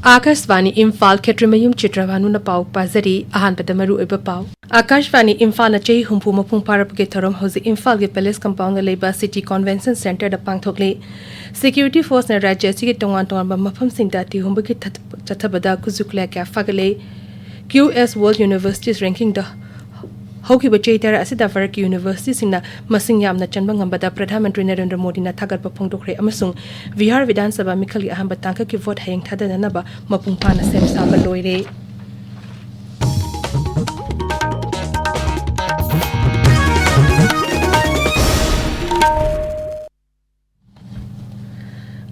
Akashvani Imphal Kshetrimayum Chitrabhanu na pau pazari ahanbada maru oiba pau. Akashvani Imphal na chei humpu mapung parapage thorom hosi Imphal ge Palace Compound na leiba City Convention Center da pangthokle. Security Force na rajya sige tongan ba mafam singda ti humbu ki chathabada kuzukla kya fagale. QS World Universities ranking da Hoki Bachai Tara Asida Farak University Sina Masing Yamna Chanbang Bada Pradhan Mantri Narendra Modi na Thagat Papong Dokre Amasung Vihar Vidhan Sabha Mikhali Aham Batanka ki vote hayang thada nanaba mapung pana sem saba loire.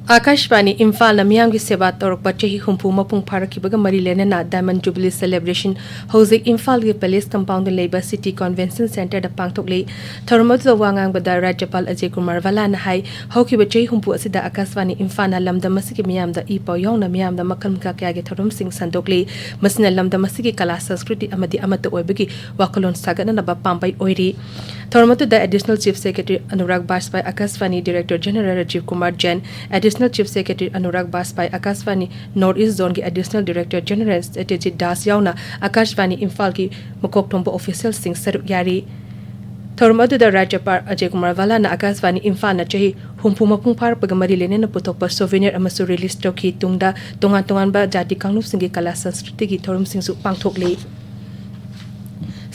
Akashvani Imphal na miyam gi seba torok pachehi humpu mapung paraki baga mari lena na Diamond Jubilee celebration hosing Imphal gi Palace Compound Labour City Convention Center da pangtokle thormot da wangang bada Rajyapal Ajay Kumar Wala na hai hoki bachehi humpu asida Akashvani Imphal na lamda masigi miyam da ipaw yong na miyam da makal mka kya ge thorom sing sandokle masina lamda masigi kala sanskruti amadi amata oibagi wakalon sagana na ba pambai oiri thormot da Additional Chief Secretary Anurag Bajpai Akashvani Director General Rajiv Kumar Jain Additional Chief Secretary Anurag Bajpai Akashvani North East Zone ki Additional Director General Strategy Das Yauna Akashvani Imphal ki Mokok Tombo Official Singh Saruk Yari Thormadu da Rajyapal Ajay Kumar Wala na Akashvani Imphal na chahi humpu mapung par pagamari lene na putok pa souvenir amasu release toki tungda tongan ba jati kanglup singi kala sanskriti ki thorum sing su pangthokle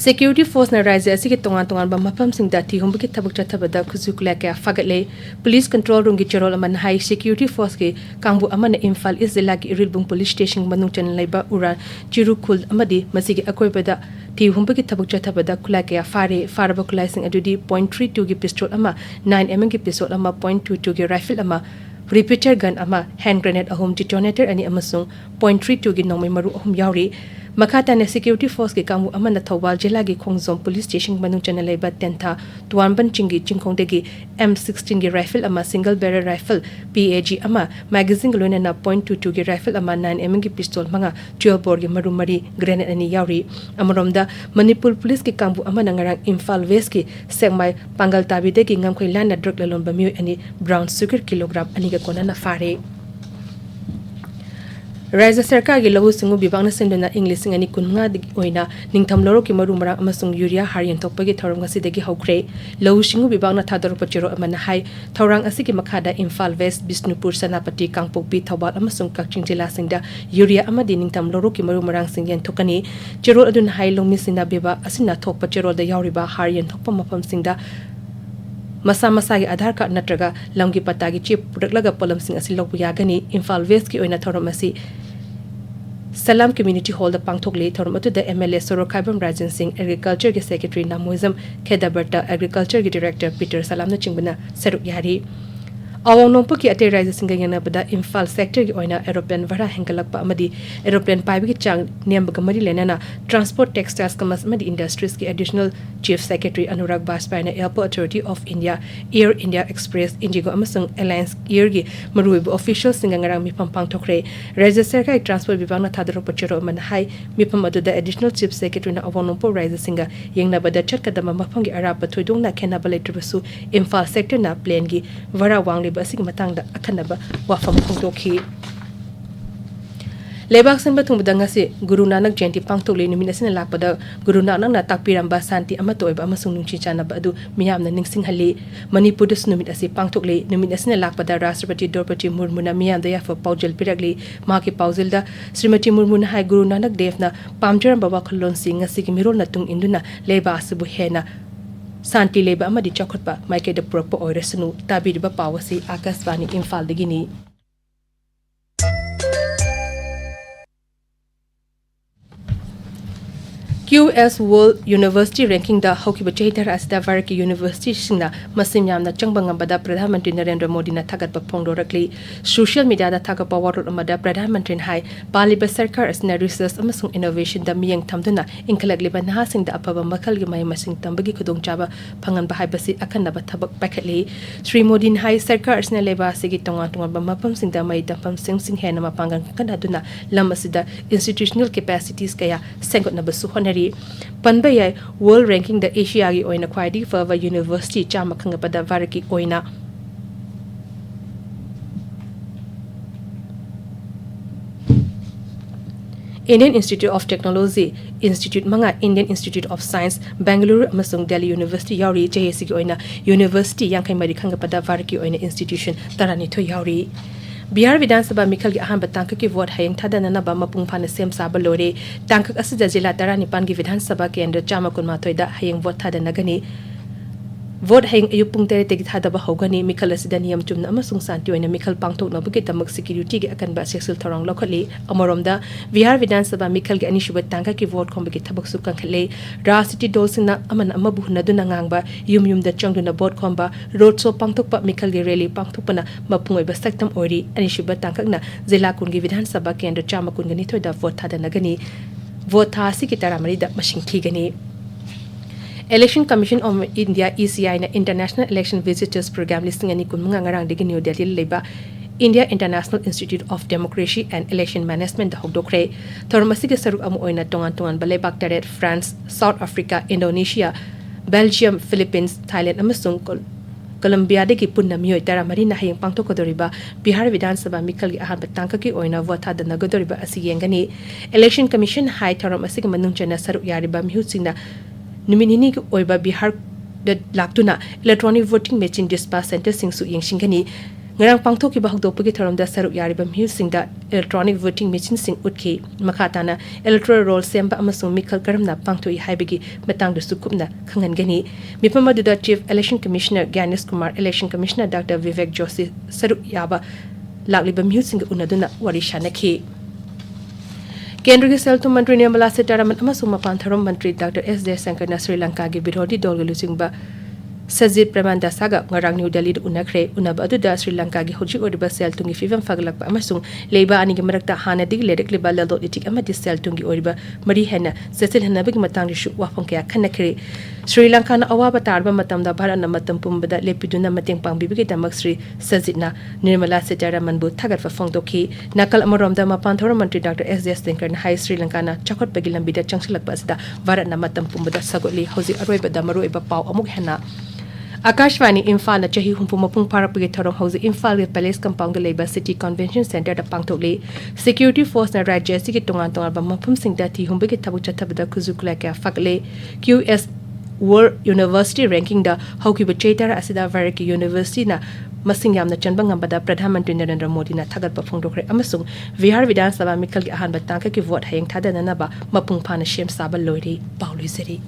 Security Force na Rajya asige tongan ba mapam sing dati humbu ki thabuk chathabada khuzukla kya fagatle Police Control Room gi chorol aman high Security Force ke kangbu amana Imphal East Zilla ki Irilbung Police Station manung chan laiba uran Chirukul amadi masigi akoibada ti humbu ki thabuk chathabada khula kya faraba khulai sing adudi .32 gi pistol ama 9mm gi pistol ama .22 gi rifle ama repeater gun ama hand grenade ahum detonator ani amasung .32 gi nongmai maru ahum yauri Makata na Security Force ke kamu amana Thawbal Jilla gi Khongjom Police Station manung chana leiba tentha Tuanban chingi chingkhongdegi M16 gi rifle ama single barrel rifle PAG ama magazine loina na .22 gi rifle ama 9mm gi pistol manga 12 bor gi maru mari grenade ani yauri amromda Manipur Police ke kamu amana ngarang Imphal West ki Sengmai Pangal Tabide gi ngamkhoi lana drug lalon bamyu ani brown sugar kilogram ani ga kona na fare Rajya Sarkar gi lahu singu bibang na sendona English ngani kunga oina ningtham loro ki maru marang amasung urea harian tokpa gi thorong asi degi hokre lahu singu bibang na thador pachero amana hai thorang asi ki makhada Imphal West Bisnupur Sanapati Kangpokpi Thawbal amasung Kakching jila singda urea amadi ningtham loro ki maru marang singyan thokani chero adun hai longmi sina beba asina thokpa chero da yauriba harian thokpa mafam singda Masa gi Aadhaar card natraga lamgi pata gi chip pudaglaga polam sing asi lokbu yagani Imphal West ki oina thorom asi Salam Community Hall da pangthokle thorom atu da MLA Sorokhaibam Rajan Singh Agriculture gi Secretary Namoizam Khedabarta Agriculture gi Director Peter Salam na chingbana saruk yari Awang nompo ki ate Rajya Singh yana bada Imphal sector gi oina aeroplane vara hengalakpa amadi aeroplane paibi ki chang niambaga mari lenana Transport Textiles Commerce amadi Industries ki Additional Chief Secretary Anurag Bajpai na Airport Authority of India Air India Express Indigo amasung Alliance Air gi maruib official singangarang mipam pangthokre Rajya Sarkar Transport Vibhag na thadaro pachero man hai mipam adu da Additional Chief Secretary na awang nompo Rajya Singh yengna bada chatkadama mafam gi arab pathoidong na khena balaitribasu Imphal sector na plane gi vara wang Basig matangda akhanaba wafam khongdokhi Lebak sanba thungbuda ngasi Guru Nanak Jayanti pangtokle numina sina lakpada Guru Nanak na takpiramba santi amatoiba amasung nungchi chanaba adu miyamna ningsinghali Manipur da numit asi pangtokle numina sina lakpada Rashtrapati Draupadi Murmu na miyamda yafa paujal piragli maki paujilda Srimati Murmu na hai Guru Nanak Dev na pamjaramba wakhalon si ngasi ki mirol na tung induna leba asibu hena Santi leba amadi chakotpa maike da purokpa oiresunu tabiriba pawasi Akashvani Imphal digini QS World University ranking da hoki bachai dar asda varki university singna masim yamna changbangam bada Pradhan Mantri Narendra Modi na thagat pa phongdo rakli social media da thaga power amada Pradhan Mantri hai Baliba Sarkar asna research amasung innovation da miyang thamduna inkalak liba na sing da apaba makal gi mai masing tambagi khudong chaba phangan ba haibasi akanna ba thabak pakhatli Sri Modi hai Sarkar asna leba sigi tonga ba mapam sing da mai dapam sing hena ma pangan kana duna lam asida institutional capacities kaya sengot na basu honari Panbayai World Ranking da Asia gi oina khwaidi further University chama khangpada varaki oina Indian Institute of Technology, Institute Manga, Indian Institute of Science, Bangalore amasung Delhi University yauri JSC ki oina University yankai mari khangapada varki oina institution tarani tho yauri. Bihar Vidhan Sabha Mikhal ki ahan batangka ki vote hayeng thadana na ba mapung phana sem saba lore tangkak asida jila tarani pan ki Vidhan Sabha kendra chama kun ma thoida hayeng vote thadana gani vote hayeng ayupung tere tegi thada ba hogani Mikhal asida niyam chumna amasung santi oina Mikhal pangthok na buki tamak security ki akan ba sexual thorong lokhali amoromda Bihar Vidhan Sabha Mikhal ki ani shubat tangka ki vote khombe ki thabak su kankhale City dolsina amana amabu naduna ngangba yum da changduna vote khomba road show pangthok pa Mikhal gi rally pangthok pana mapung oi ba saktam ori ani shubat tangkak na zila kun gi Vidhan Sabha kendra chama kun gani thoida vote thada nagani vote tha si ki taramari da mashing thigani. Election Commission of India ECI na International Election Visitors Program listing ani kun mga ngarang digi New Delhi leba India International Institute of Democracy and Election Management da hogdokre thormasi ge saruk amu oina tongan balebak taret France, South Africa, Indonesia, Belgium, Philippines, Thailand amasung Colombia de ki punna mioi tara mari na hayeng pangthok kodoriba Bihar Vidhan Sabha Mikhal gi ahan batangka ki oina vote thada nagodoriba asi yengani Election Commission high thorom asi ge manung chana saruk yariba mihu singna Numinini oiba Bihar da laktuna electronic voting machine dispatch center singsu yengsingani ngarang pangthok ki bahok dopagi thorom da saruk yariba mihu singda electronic voting machine sing utki makhatana electoral roll semba amasung Mikhal karamna pangthoi haibigi matang du sukupna khangan gani mipamadu da Chief Election Commissioner Ganesh Kumar Election Commissioner Dr Vivek Joshi saruk yaba lakliba mihu sing unaduna warisha nakhi केंद्र के सेल्थ मंत्री निर्मला सीतारमण अमसुंग मपान थरम मंत्री doctor S Jaishankar न श्रीलंका के विरोधी दल के लुचिंगबा सजित प्रमानदासागा ngarang New Delhi da unakre unaba aduda Sri-Lanka gi hoji oriba sel tungi fivam faglakpa amasung leiba ani gi marakta hana dig ledek liba lalo itik amadi sel tungi oriba mari hena sesil hanabig matang rishu wafong kya khanakre Sri-Lanka na awaba tarba matam da bharat na matam pumbada lepiduna mateng pangbibi gi damak Sri Sajitna Nirmala Sitaraman bu thagat fa fongdokhi nakal amorom da mapan thor mantri Dr S Jayashankar na hai Sri-Lanka na chakot pagi lambida changsilakpa asida bharat na matam pumbada sagoli hoji aroiba da maroiba paw amuk hena Akashvani Imphal na chahi humpu mapung parapagi thorong hausi Imphal ge Palace Compound ge Labour City Convention Center da pangthokle Security Force na Rajya si ge tongan ba mapum singda thi humbu ge thabuk chathabada khuzukla kya fakle QS World University Ranking da hauki ba chaitara asida varaki University na masing yamna chanba ngambada Pradhan Mantri Narendra Modi na thagat pa phongdokre amasung Bihar Vidhan Sabha Mikhal ge ahan ba tangka ki vote hayeng thadana na ba mapung phana shem sabal loiri pauli seri